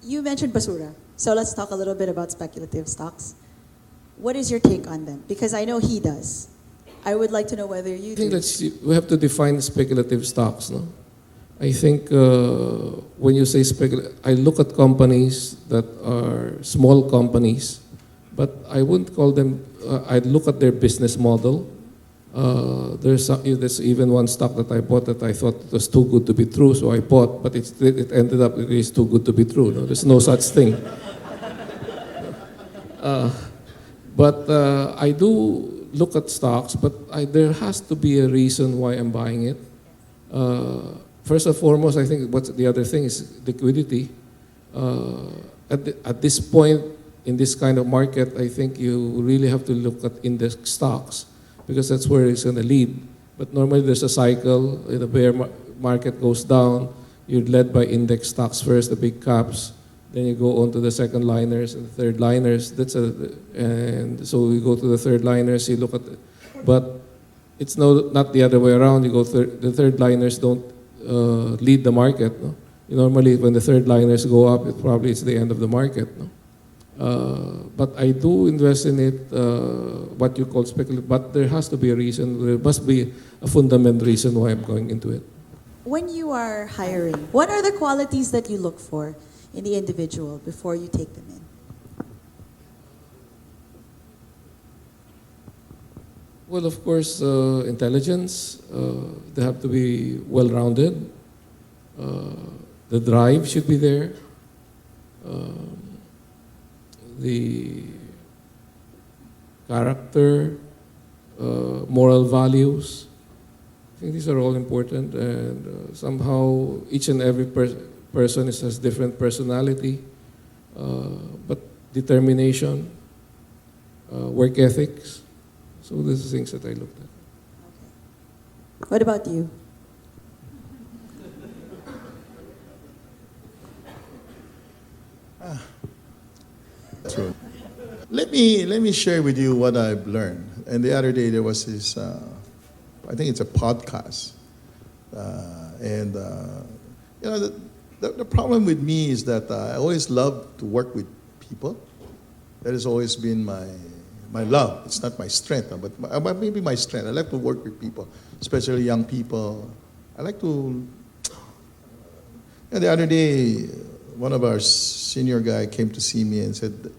You mentioned basura. So let's talk a little bit about speculative stocks. What is your take on them? Because I know he does. I would like to know whether you I think do. we have to define speculative stocks, no? I think when you say speculative, I look at companies that are small companies, but I wouldn't call them, I'd look at their business model. There's even one stock that I bought that I thought it was too good to be true, so I bought, but it ended up it is too good to be true. No? There's no such thing. But I do look at stocks, but there has to be a reason why I'm buying it. First and foremost, I think what's the other thing is liquidity. At this point in this kind of market, I think you really have to look at index stocks because that's where it's going to lead. But normally there's a cycle. The bear market goes down. You're led by index stocks first, the big caps. Then you go on to the second liners and the third liners. And so you go to the third liners. You look at, but it's not the other way around. You go the third liners don't lead the market. No? Normally, when the third liners go up, it's the end of the market. No? But I do invest in it, what you call speculative. But there has to be a reason. There must be a fundamental reason why I'm going into it. When you are hiring, what are the qualities that you look for in the individual before you take them in? Well, of course, intelligence. They have to be well-rounded. The drive should be there. The character, moral values. I think these are all important, and somehow each and every person has different personality, but determination, work ethics. So these are things that I looked at. Okay. What about you? True. Let me share with you what I've learned. And the other day there was this, I think it's a podcast, the problem with me is that I always love to work with people. That has always been my love. It's not my strength, but maybe my strength. I like to work with people, especially young people. I like to. The other day, one of our senior guy came to see me and said,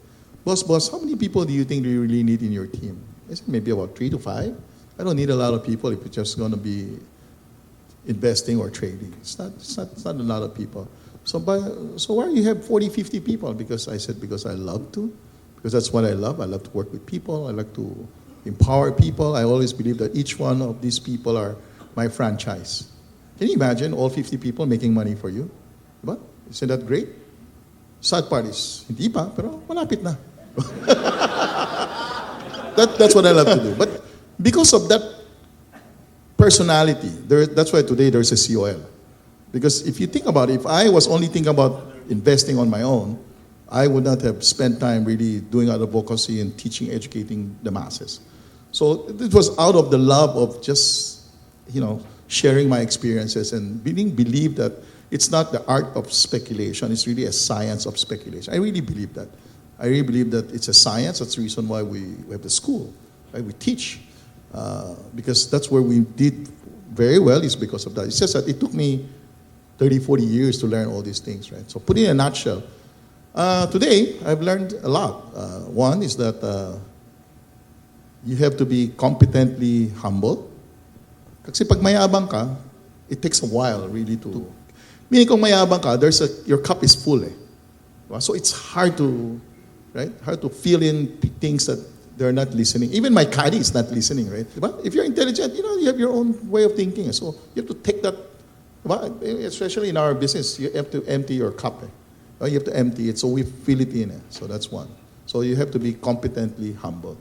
Boss, how many people do you think you really need in your team? I said, maybe about 3 to 5. I don't need a lot of people if you're just going to be investing or trading. It's not a lot of people. So why do you have 40, 50 people? Because I love to. Because that's what I love. I love to work with people. I like to empower people. I always believe that each one of these people are my franchise. Can you imagine all 50 people making money for you? Diba? Isn't that great? Sad part is, hindi pa, pero malapit na. That's what I love to do. But because of that personality, that's why today there's a COL. Because if you think about it, if I was only thinking about investing on my own, I would not have spent time really doing advocacy and teaching, educating the masses. So it was out of the love of just, sharing my experiences and believe that it's not the art of speculation, it's really a science of speculation. I really believe that. I really believe that it's a science. That's the reason why we have the school, right? We teach, because that's where we did very well is because of that. It's just that it took me 30, 40 years to learn all these things, right? So put it in a nutshell, today I've learned a lot. One is that you have to be competently humble. Kasi pag mayabang ka, it takes a while really to. Meaning kung mayabang ka, your cup is full eh. So it's hard to, right? Hard to fill in things that they're not listening. Even my caddy is not listening, right? If you're intelligent, you have your own way of thinking. So you have to take that, especially in our business, you have to empty your cup. You have to empty it, so we fill it in. So that's one. So you have to be competently humble.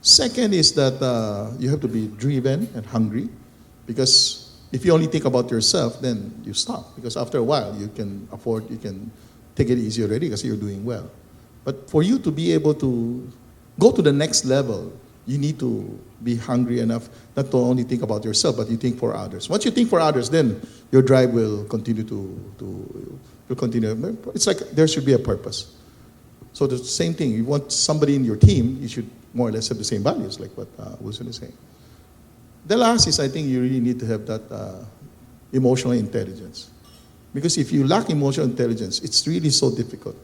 Second is that you have to be driven and hungry, because if you only think about yourself, then you stop. Because after a while, you can take it easy already because you're doing well. But for you to be able to go to the next level, you need to be hungry enough not to only think about yourself, but you think for others. Once you think for others, then your drive will continue to you'll continue. It's like there should be a purpose. So the same thing, you want somebody in your team, you should more or less have the same values, like what Wilson is saying. The last is, I think you really need to have that emotional intelligence. Because if you lack emotional intelligence, it's really so difficult.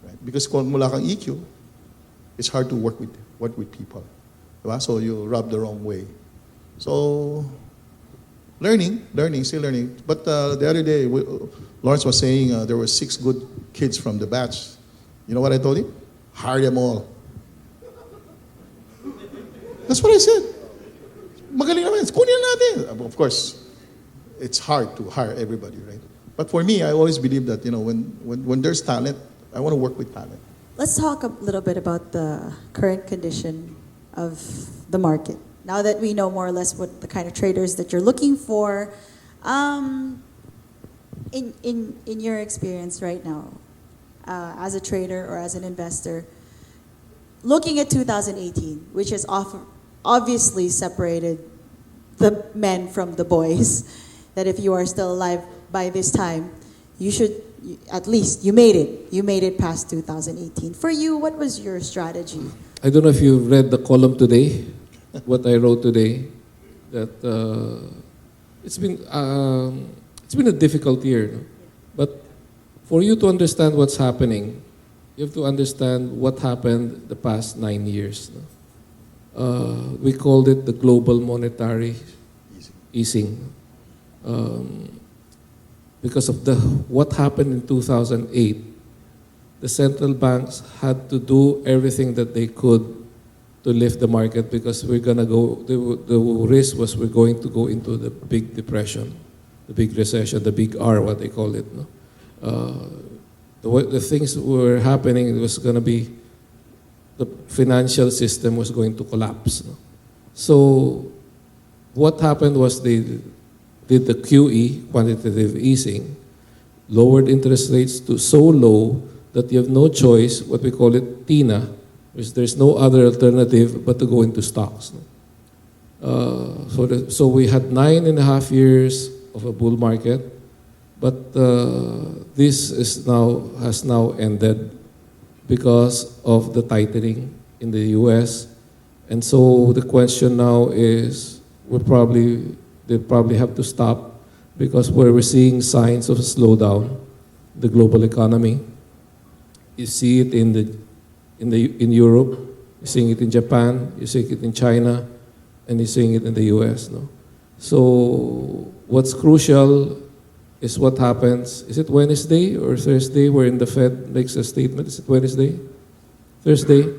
Right? Because kung wala kang EQ, it's hard to work with people. Diba? So you rub the wrong way. So learning, still learning. But the other day, Lawrence was saying there were 6 good kids from the batch. You know what I told him? Hire them all. That's what I said. Magaling naman. Kunin natin. Of course, it's hard to hire everybody, right? But for me, I always believe that, when there's talent, I want to work with talent. Let's talk a little bit about the current condition of the market. Now that we know more or less what the kind of traders that you're looking for, in your experience right now, as a trader or as an investor, looking at 2018, which has obviously separated the men from the boys, that if you are still alive by this time, at least you made it past 2018. For you, what was your strategy? I don't know if you read the column today, what I wrote today, that it's been a difficult year, no? But for you to understand what's happening, you have to understand what happened the past 9 years. No? We called it the global monetary easing. Because of what happened in 2008, the central banks had to do everything that they could to lift the market, because we're gonna go. The risk was we're going to go into the big depression, the big recession, the big R, what they call it. No? The things were happening. It was gonna be the financial system was going to collapse. No? So what happened was they did the QE, quantitative easing, lowered interest rates to so low that you have no choice, what we call it TINA, which there's no other alternative but to go into stocks. So we had 9.5 years of a bull market, but this has now ended because of the tightening in the U.S. And so the question now is, they probably have to stop, because where we're seeing signs of a slowdown, the global economy. You see it in Europe, you're seeing it in Japan, you're seeing it in China, and you're seeing it in the US. No? So what's crucial is what happens. Is it Wednesday or Thursday wherein the Fed makes a statement? Is it Wednesday? Thursday?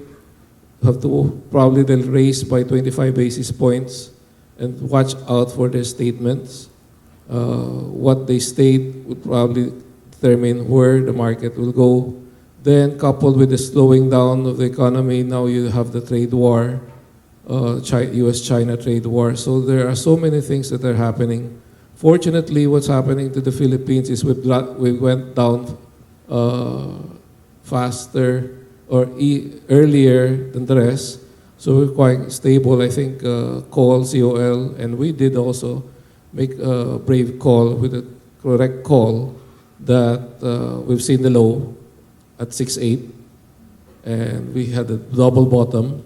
They'll raise by 25 basis points, and watch out for their statements. What they state would probably determine where the market will go. Then, coupled with the slowing down of the economy, now you have the trade war, U.S.-China trade war. So there are so many things that are happening. Fortunately, what's happening to the Philippines is we went down faster or earlier than the rest. So we're quite stable. I think COL, and we did also make a brave call with a correct call that we've seen the low at 6.8, and we had a double bottom,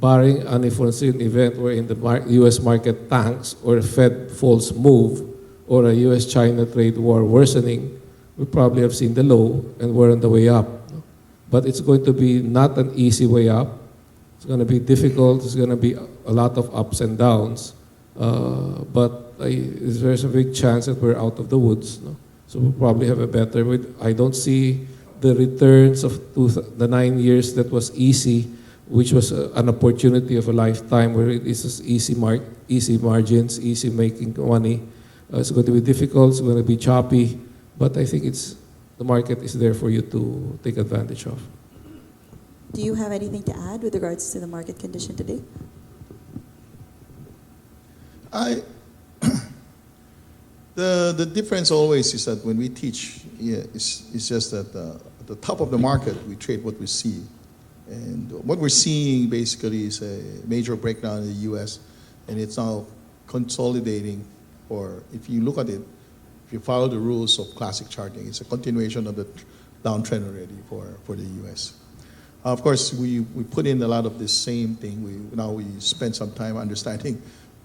barring an unforeseen event wherein the U.S. market tanks or a Fed false move or a U.S.-China trade war worsening. We probably have seen the low and we're on the way up. But it's going to be not an easy way up. It's going to be difficult. It's going to be a lot of ups and downs. But there's a big chance that we're out of the woods. No? So we'll probably have a better. I don't see the returns of the 9 years that was easy, which was an opportunity of a lifetime, where it is easy margins, easy making money. It's going to be difficult. It's going to be choppy. But I think the market is there for you to take advantage of. Do you have anything to add with regards to the market condition today? The difference always is that when we teach, it's just that at the top of the market, we trade what we see. And what we're seeing basically is a major breakdown in the U.S., and it's now consolidating. Or if you look at it, if you follow the rules of classic charting, it's a continuation of the downtrend already for the U.S. Of course, we put in a lot of this same thing. Now we spend some time understanding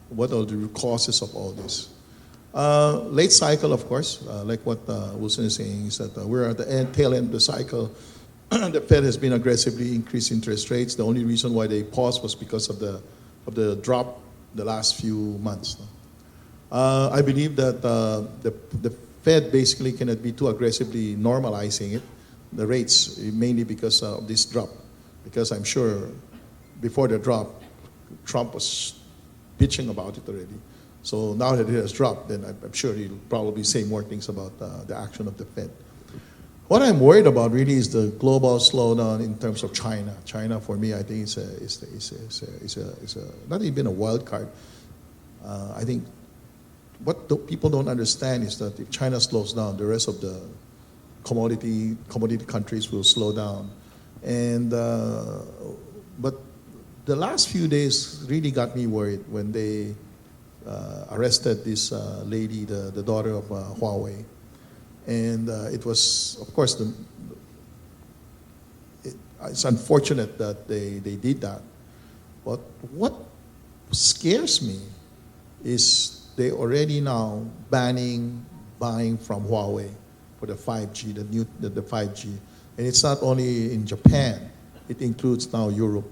what are the root causes of all this. Late cycle, of course, like what Wilson is saying, is that we're at the tail end of the cycle. The Fed has been aggressively increasing interest rates. The only reason why they paused was because of the drop the last few months. I believe that the Fed basically cannot be too aggressively normalizing it, the rates, mainly because of this drop. Because I'm sure before the drop, Trump was bitching about it already. So now that it has dropped, then I'm sure he'll probably say more things about the action of the Fed. What I'm worried about really is the global slowdown in terms of China. China, for me, I think is not even a wild card. I think what people don't understand is that if China slows down, the rest of the commodity countries will slow down. And but the last few days really got me worried when they arrested this lady, the daughter of Huawei. And it was, of course, it's unfortunate that they did that. But what scares me is they already now banning buying from Huawei for the 5G, the 5G. And it's not only in Japan, it includes now Europe.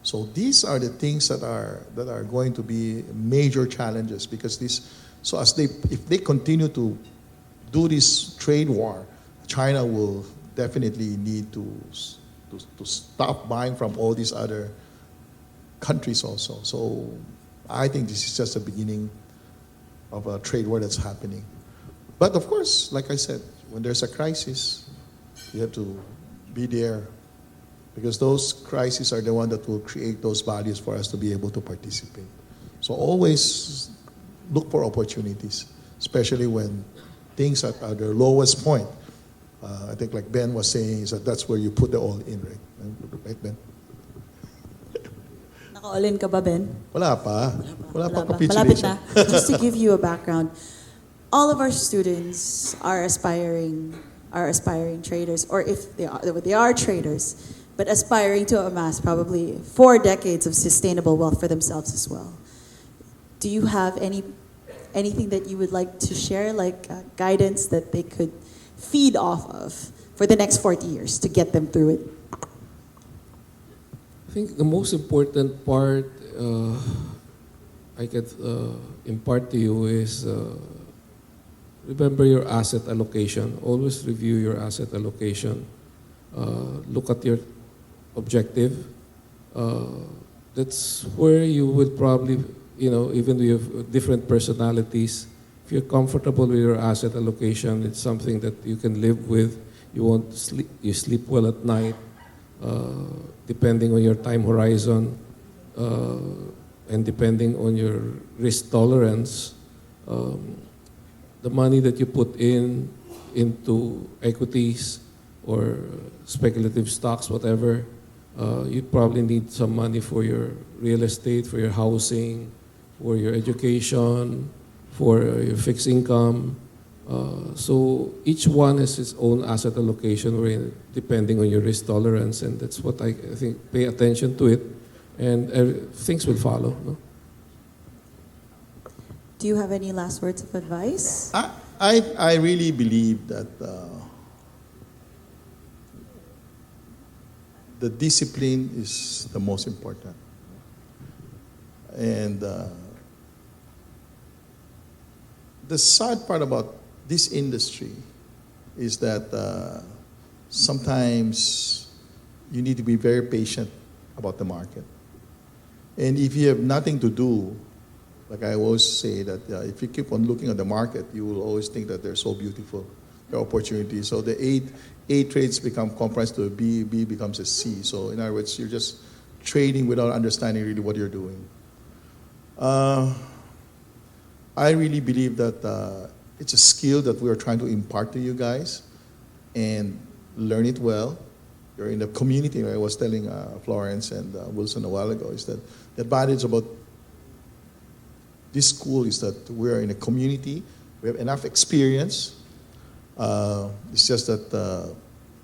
So these are the things that are going to be major challenges, because if they continue to do this trade war, China will definitely need to stop buying from all these other countries also. So I think this is just the beginning of a trade war that's happening. But of course, like I said, when there's a crisis, you have to be there, because those crises are the one that will create those values for us to be able to participate. So always look for opportunities, especially when things are at their lowest point. I think like Ben was saying, is that's where you put the all in, right? Right, Ben? Naka-all-in ka ba, Ben? Wala pa. Wala pa Malapit capitulation. na. Just to give you a background, all of our students are aspiring traders, or if they are traders, but aspiring to amass probably 4 decades of sustainable wealth for themselves as well. Do you have anything that you would like to share, like guidance that they could feed off of for the next 40 years to get them through it? I think the most important part I could impart to you is remember your asset allocation. Always review your asset allocation. Look at your objective. That's where you will probably, even though you have different personalities, if you're comfortable with your asset allocation, it's something that you can live with. You sleep well at night, depending on your time horizon, and depending on your risk tolerance. The money that you put into equities or speculative stocks, whatever, you probably need some money for your real estate, for your housing, for your education, for your fixed income. So each one has its own asset allocation depending on your risk tolerance, and that's what I think, pay attention to it, and things will follow. No? Do you have any last words of advice? I really believe that the discipline is the most important. And the sad part about this industry is that sometimes you need to be very patient about the market. And if you have nothing to do, like I always say, that if you keep on looking at the market, you will always think that they're so beautiful, the opportunities. So the A trades become comprised to a B becomes a C. So in other words, you're just trading without understanding really what you're doing. I really believe that it's a skill that we are trying to impart to you guys, and learn it well. You're in the community. I was telling Florence and Wilson a while ago, is that the advantage about this school is that we're in a community We have enough experience. It's just that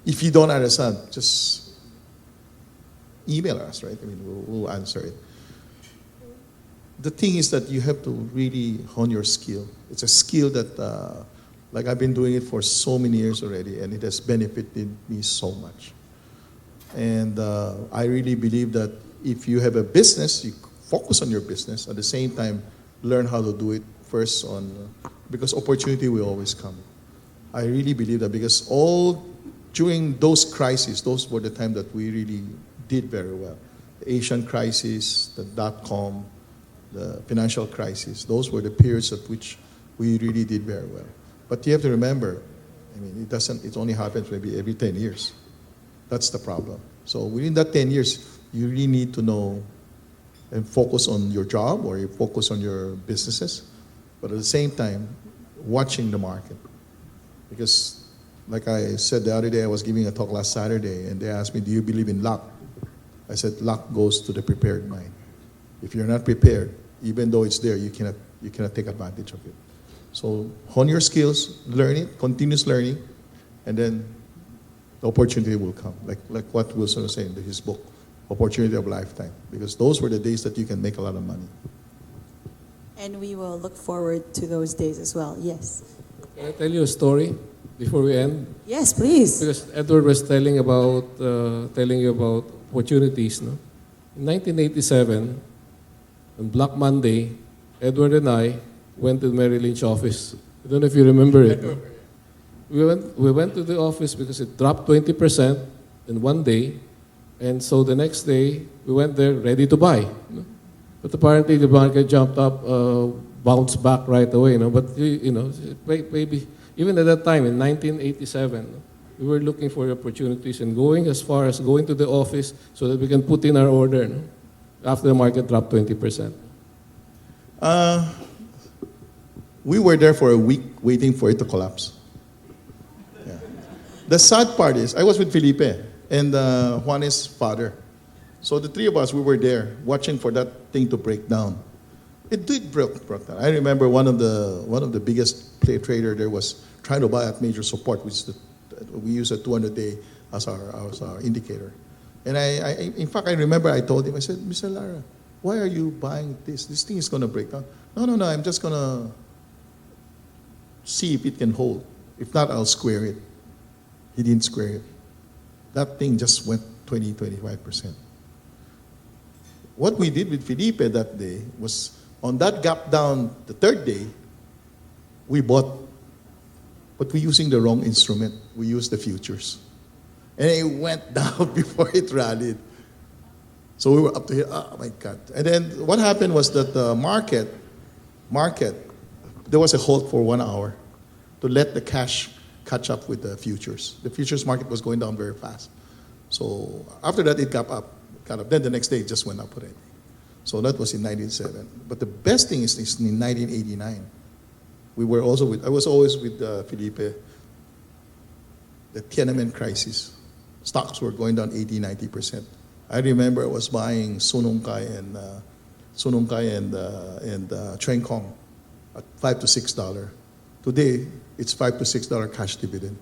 if you don't understand, just email us, right? I mean, we'll answer it. The thing is that you have to really hone your skill. It's a skill that, like I've been doing it for so many years already, and it has benefited me so much. And I really believe that if you have a business, you focus on your business. At the same time, learn how to do it first because opportunity will always come. I really believe that because during those crises, those were the time that we really did very well. The Asian crisis, the dot-com, the financial crisis, those were the periods at which we really did very well. But you have to remember, I mean, it only happens maybe every 10 years. That's the problem. So within that 10 years, you really need to know and focus on your job or you focus on your businesses, but at the same time, watching the market. Because like I said the other day, I was giving a talk last Saturday, and they asked me, do you believe in luck? I said, luck goes to the prepared mind. If you're not prepared, even though it's there, you cannot take advantage of it. So hone your skills, learn it, continuous learning, and then the opportunity will come. Like what Wilson was saying in his book, Opportunity of a Lifetime. Because those were the days that you can make a lot of money. And we will look forward to those days as well. Yes. Can I tell you a story before we end? Yes, please. Because Edward was telling you about opportunities. No? In 1987, on Black Monday, Edward and I went to the Merrill Lynch office. I don't know if you remember it. No? We went to the office because it dropped 20% in one day, and so the next day we went there ready to buy. No? But apparently the market jumped up, bounced back right away. No? But maybe even at that time in 1987, we were looking for opportunities and going as far as going to the office so that we can put in our order. No? After the market dropped 20%. We were there for a week waiting for it to collapse. Yeah. The sad part is, I was with Felipe and Juan's father. So the three of us, we were there watching for that thing to break down. It did break down. I remember one of the biggest trader there was trying to buy at major support, which we use a 200-day as our indicator. And in fact, I remember I told him, I said, Mr. Lara, why are you buying this? This thing is going to break down. No, I'm just going to see if it can hold. If not, I'll square it. He didn't square it. That thing just went 20-25%. What we did with Felipe that day was, on that gap down the third day, we bought, but we're using the wrong instrument. We used the futures. And it went down before it rallied. So we were up to here, oh my God. And then what happened was that the market, there was a hold for 1 hour to let the cash catch up with the futures. The futures market was going down very fast. So after that, it got up. Then the next day, it just went up already. So that was in 1997. But the best thing is in 1989. I was always with Felipe, the Tiananmen crisis. Stocks were going down 80-90%. I remember I was buying Sunungkai and Chuan Kong at $5 to $6. Today, it's $5 to $6 cash dividend.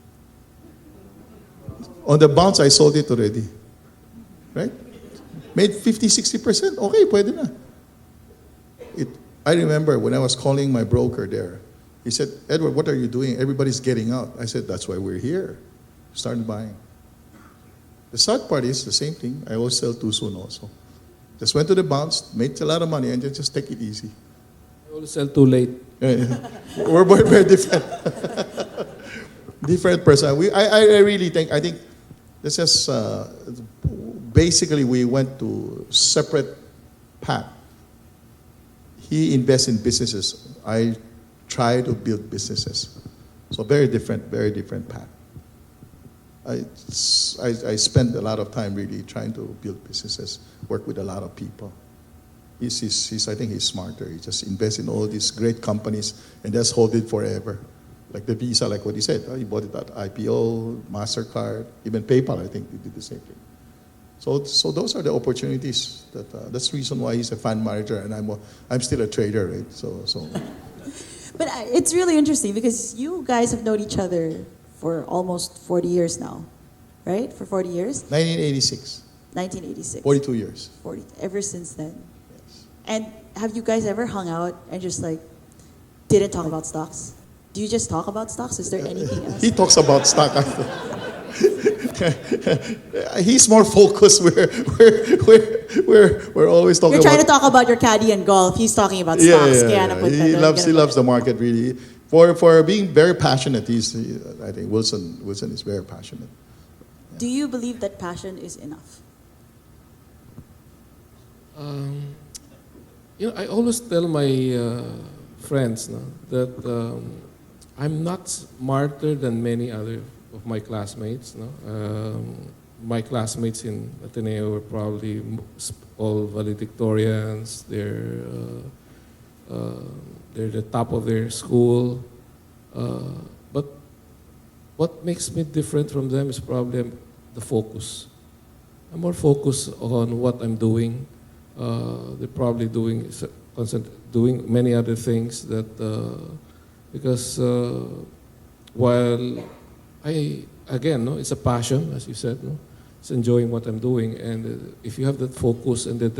On the bounce, I sold it already. Right? Made 50-60%. Okay, pwede na. I remember when I was calling my broker there, he said, Edward, what are you doing? Everybody's getting out. I said, that's why we're here. Started buying. The sad part is the same thing. I always sell too soon also. Just went to the bounce, made a lot of money, and just take it easy. I always sell too late. We're very different. Different person. I really think, this is, basically we went to separate path. He invests in businesses. I try to build businesses. So very different path. I spend a lot of time really trying to build businesses, work with a lot of people. I think he's smarter. He just invests in all these great companies and just hold it forever. Like the Visa, like what he said. He bought it at IPO, MasterCard, even PayPal, I think, he did the same thing. So those are the opportunities. That's the reason why he's a fund manager and I'm still a trader, right? So. But it's really interesting because you guys have known each other for almost 40 years now, right? For 40 years? 1986. 1986. 42 years. 40, ever since then. Yes. And have you guys ever hung out and just like didn't talk about stocks? Do you just talk about stocks? Is there anything else? He talks about stock. He's more focused. We're always talking You're trying to about. talk about your caddy and golf. He's talking about Yeah, stocks. yeah, Kaya yeah. napunta He doon, loves ganun. the market really. For being very passionate, I think Wilson is very passionate. Do you believe that passion is enough? I always tell my friends that I'm not smarter than many other of my classmates. My classmates in Ateneo were probably all valedictorians. They're the top of their school. But what makes me different from them is probably the focus. I'm more focused on what I'm doing. They're probably doing many other things that because while it's a passion, as you said, it's enjoying what I'm doing, and if you have that focus and that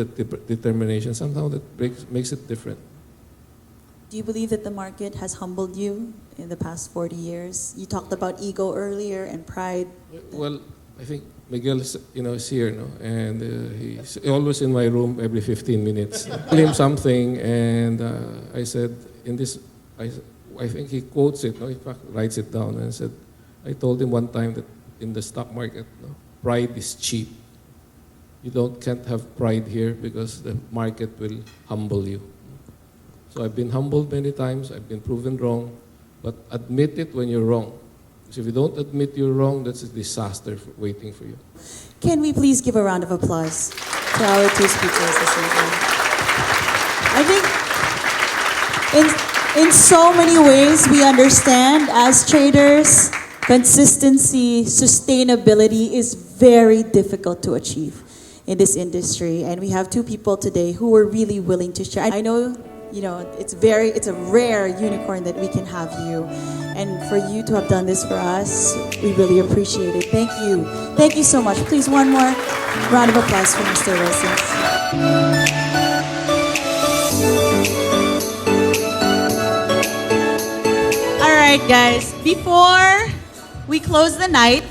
determination, somehow that makes it different. Do you believe that the market has humbled you in the past 40 years? You talked about ego earlier and pride. Well, I think Miguel is here, and he's always in my room every 15 minutes. I tell him something, and I said, I think he quotes it, in fact, writes it down, and said, I told him one time that in the stock market, pride is cheap. You can't have pride here because the market will humble you. So I've been humbled many times, I've been proven wrong, but admit it when you're wrong. Because if you don't admit you're wrong, that's a disaster waiting for you. Can we please give a round of applause to our two speakers this evening? I think in so many ways we understand as traders, consistency, sustainability is very difficult to achieve in this industry. And we have two people today who are really willing to share. I know, it's a rare unicorn that we can have you. And for you to have done this for us, we really appreciate it. Thank you. Thank you so much. Please, one more round of applause for Mr. Wilson. All right, guys. Before we close the night,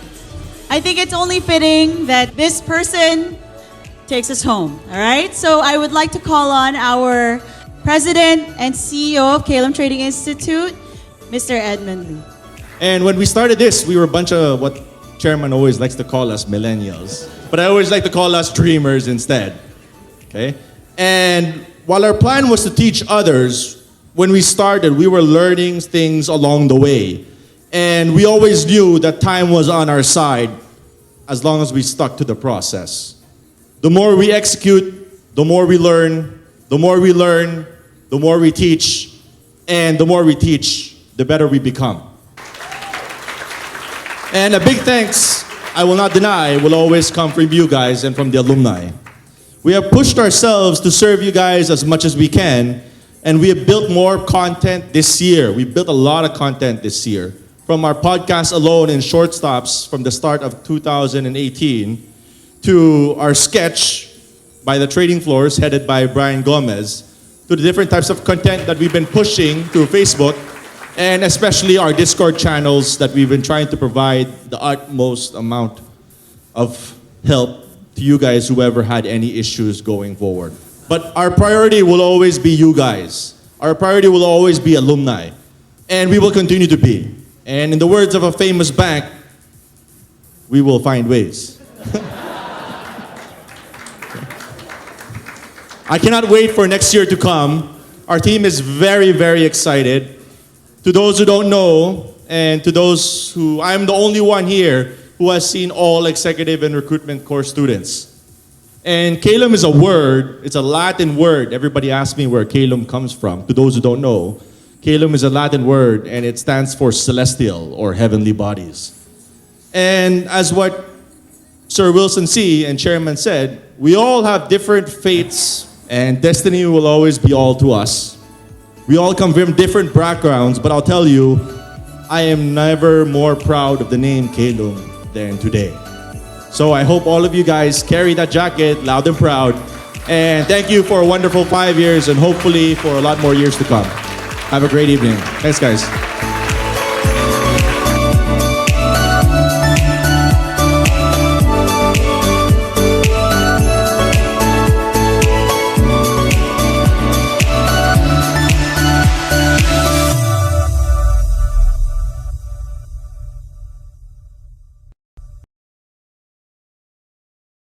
I think it's only fitting that this person takes us home. All right? So I would like to call on our President and CEO of Caylum Trading Institute, Mr. Edmund Lee. And when we started this, we were a bunch of what Chairman always likes to call us millennials. But I always like to call us dreamers instead. Okay? And while our plan was to teach others, when we started, we were learning things along the way. And we always knew that time was on our side as long as we stuck to the process. The more we execute, the more we learn, the more we learn, the more we teach, and the more we teach, the better we become. And a big thanks, I will not deny, will always come from you guys and from the alumni. We have pushed ourselves to serve you guys as much as we can, and we have built more content this year. We built a lot of content this year. From our podcast alone in short stops from the start of 2018 to our sketch by the trading floors headed by Brian Gomez, to the different types of content that we've been pushing through Facebook, and especially our Discord channels that we've been trying to provide the utmost amount of help to you guys who ever had any issues going forward. But our priority will always be you guys. Our priority will always be alumni. And we will continue to be. And in the words of a famous bank, we will find ways. I cannot wait for next year to come. Our team is very, very excited. To those who don't know, and to those who, I'm the only one here who has seen all executive and recruitment course students. And Caylum is a word, it's a Latin word. Everybody asks me where Caylum comes from. To those who don't know, Caylum is a Latin word and it stands for celestial or heavenly bodies. And as what Sir Wilson C. and Chairman said, we all have different fates and destiny will always be all to us. We all come from different backgrounds, but I'll tell you, I am never more proud of the name Caylum than today. So I hope all of you guys carry that jacket loud and proud. And thank you for a wonderful 5 years and hopefully for a lot more years to come. Have a great evening. Thanks, guys.